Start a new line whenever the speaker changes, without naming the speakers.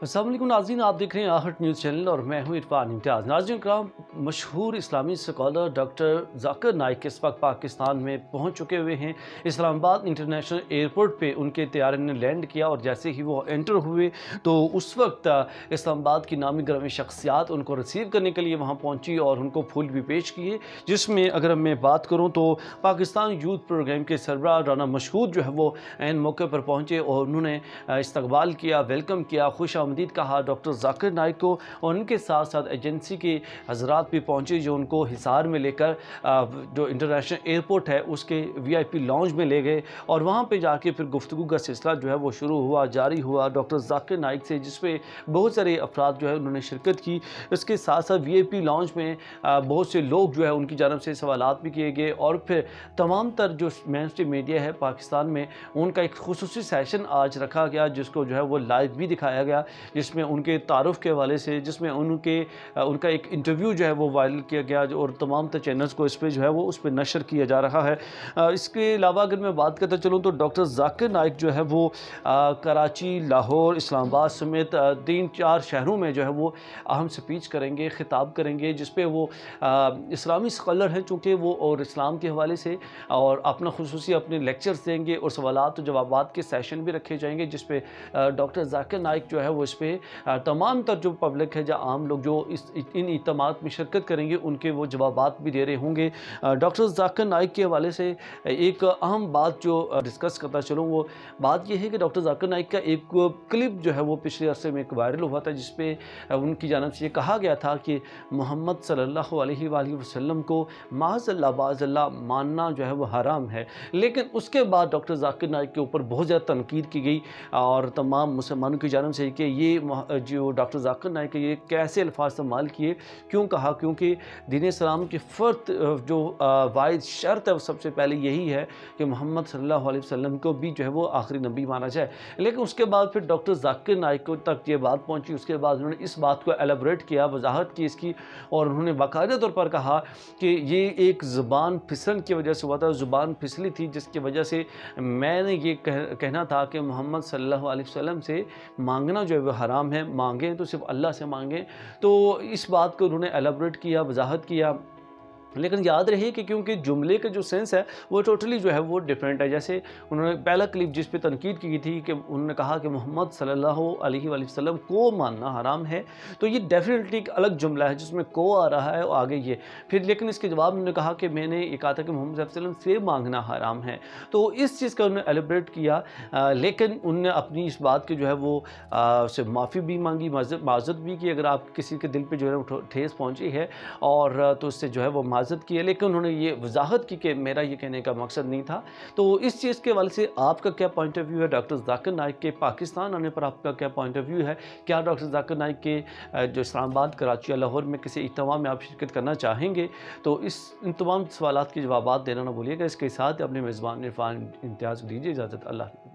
अस्सलाम वालेकुम नाज़रीन, आप देख रहे हैं आहट न्यूज़ चैनल और मैं हूं इरफान इम्तियाज़। नाज़रीन कराम, मशहूर इस्लामी स्कॉलर डॉक्टर ज़ाकिर नाइक इस वक्त पाकिस्तान में पहुंच चुके हुए हैं। इस्लामाबाद इंटरनेशनल एयरपोर्ट पे उनके तैयारे ने लैंड किया और जैसे ही वो एंटर हुए तो उस वक्त इस्लामाबाद की नामी गिरामी शख्सियात उनको रिसीव करने के लिए वहाँ पहुँची और उनको फूल भी पेश किए, जिसमें अगर मैं बात करूँ तो पाकिस्तान यूथ प्रोग्राम के सरबराह राना मशहूद जो है वो ऐन मौके पर पहुँचे और उन्होंने इस्तकबाल किया, वेलकम किया, खुश आमदीद कहा डॉक्टर ज़ाकिर नाइक को। और उनके साथ साथ एजेंसी के हजरात भी पहुँचे जो उनको हिसार में लेकर जो इंटरनेशनल एयरपोर्ट है उसके VIP लॉन्ज में ले गए और वहाँ पे जाके फिर गुफ्तगू का सिलसिला जो है वो शुरू हुआ, जारी हुआ डॉक्टर ज़ाकिर नाइक से, जिसमें बहुत सारे अफराद जो है उन्होंने शिरकत की। इसके साथ साथ VIP लॉन्ज में बहुत से लोग जो है उनकी जानब से सवालात भी किए गए और फिर तमाम तर जो मेन स्ट्रीम मीडिया है पाकिस्तान में उनका एक खुसूसी सेशन आज रखा गया, जिसको जो है वो लाइव भी दिखाया गया, जिसमें उनके तारुफ के हवाले से, जिसमें उनका एक इंटरव्यू जो है वो वायरल किया गया और तमाम तर चैनल्स को इस पर जो है वो उस पर नशर किया जा रहा है। इसके अलावा अगर मैं बात करता चलूँ तो डॉक्टर ज़ाकिर नाइक जो है वो कराची, लाहौर, इस्लामाबाद समेत 3-4 शहरों में जो है वो अहम स्पीच करेंगे, खिताब करेंगे, जिस पे वो इस्लामी स्कॉलर हैं चूँकि वो, और इस्लाम के हवाले से और अपना खुसूसी अपने लेक्चर्स देंगे और सवालात और जवाबात के सेशन भी रखे जाएंगे, जिस पे डॉक्टर ज़ाकिर नाइक जो है वो इस पे तमाम तर जो पब्लिक है, जो आम लोग जो इन इज्तिमात में शिरकत करेंगे उनके वो जवाबात भी दे रहे होंगे। डॉक्टर ज़ाकिर नाइक के हवाले से एक अहम बात जो डिस्कस करता चलूँ, वो बात ये है कि डॉक्टर ज़ाकिर नाइक का एक क्लिप जो है वो पिछले अरसे में एक वायरल हुआ था, जिस पे उनकी जानब से ये कहा गया था कि मोहम्मद सल्लल्लाहु अलैहि वसल्लम को माज़अल्लाह बाज़अल्लाह मानना जो है वो हराम है। लेकिन उसके बाद डॉक्टर ज़ाकिर नाइक के ऊपर बहुत ज़्यादा तनकीद की गई और तमाम मुसलमानों की जानब से कि ये जो डॉक्टर ज़ाकिर नाइक ये कैसे अल्फाज इस्तेमाल किए, क्यों कहा, क्योंकि दीन इस्लाम की फ़र्द जो वाहिद शर्त है वो सबसे पहले यही है कि मोहम्मद सल्लल्लाहु अलैहि वसल्लम को भी जो है वो आखिरी नबी माना जाए। लेकिन उसके बाद फिर डॉक्टर ज़ाकिर नाइक को तक ये बात पहुँची, उसके बाद उन्होंने इस बात को एलेबरेट किया, वजाहत की इसकी, और उन्होंने बाकायदा तौर पर कहा कि ये एक ज़ुबान फिसलन की वजह से हुआ था, ज़ुबान फिसली थी, जिसकी वजह से मैंने ये कहना था कि मोहम्मद सल्लल्लाहु अलैहि वसल्लम से मांगना जो है वो हराम है, मांगें तो सिर्फ अल्लाह से मांगें। तो इस बात को उन्होंने एलेबरेट किया, वजाहत किया। लेकिन याद रहे कि क्योंकि जुमले का जो सेंस है वो टोटली जो है वो डिफरेंट है। जैसे उन्होंने पहला क्लिप जिस पे तनकीद की थी कि उन्होंने कहा कि मोहम्मद सल्लल्लाहु अलैहि वसल्लम को मानना हराम है, तो ये डेफिनेटली एक अलग जुमला है जिसमें को आ रहा है और आगे ये फिर, लेकिन इसके जवाब में उन्होंने कहा कि मैंने ये कहा था कि मोहम्मद सल्लल्लाहु अलैहि वसल्लम से मांगना हराम है। तो इस चीज़ का उन्होंने एलिब्रेट किया, लेकिन उनने अपनी इस बात की जो है वो से माफ़ी भी मांगी, माज़रत भी की अगर आप किसी के दिल पर जो है वो ठेस पहुँची है, और तो उससे जो है वो माज़रत की है। लेकिन उन्होंने ये वजाहत की कि मेरा ये कहने का मकसद नहीं था। तो इस चीज़ के हवाले से आपका क्या पॉइंट ऑफ व्यू है? डॉक्टर ज़ाकिर नाइक के पाकिस्तान आने पर आपका क्या पॉइंट ऑफ व्यू है? क्या डॉक्टर ज़ाकिर नाइक के जो इस्लामाबाद, कराची या लाहौर में किसी इज्तिमा में आप शिरकत करना चाहेंगे? तो इन तमाम सवालात के जवाबात देना ना भूलिएगा। इसके साथ अपने मेज़बान इरफान इम्तियाज़ को दीजिए इजाज़त। अल्लाह।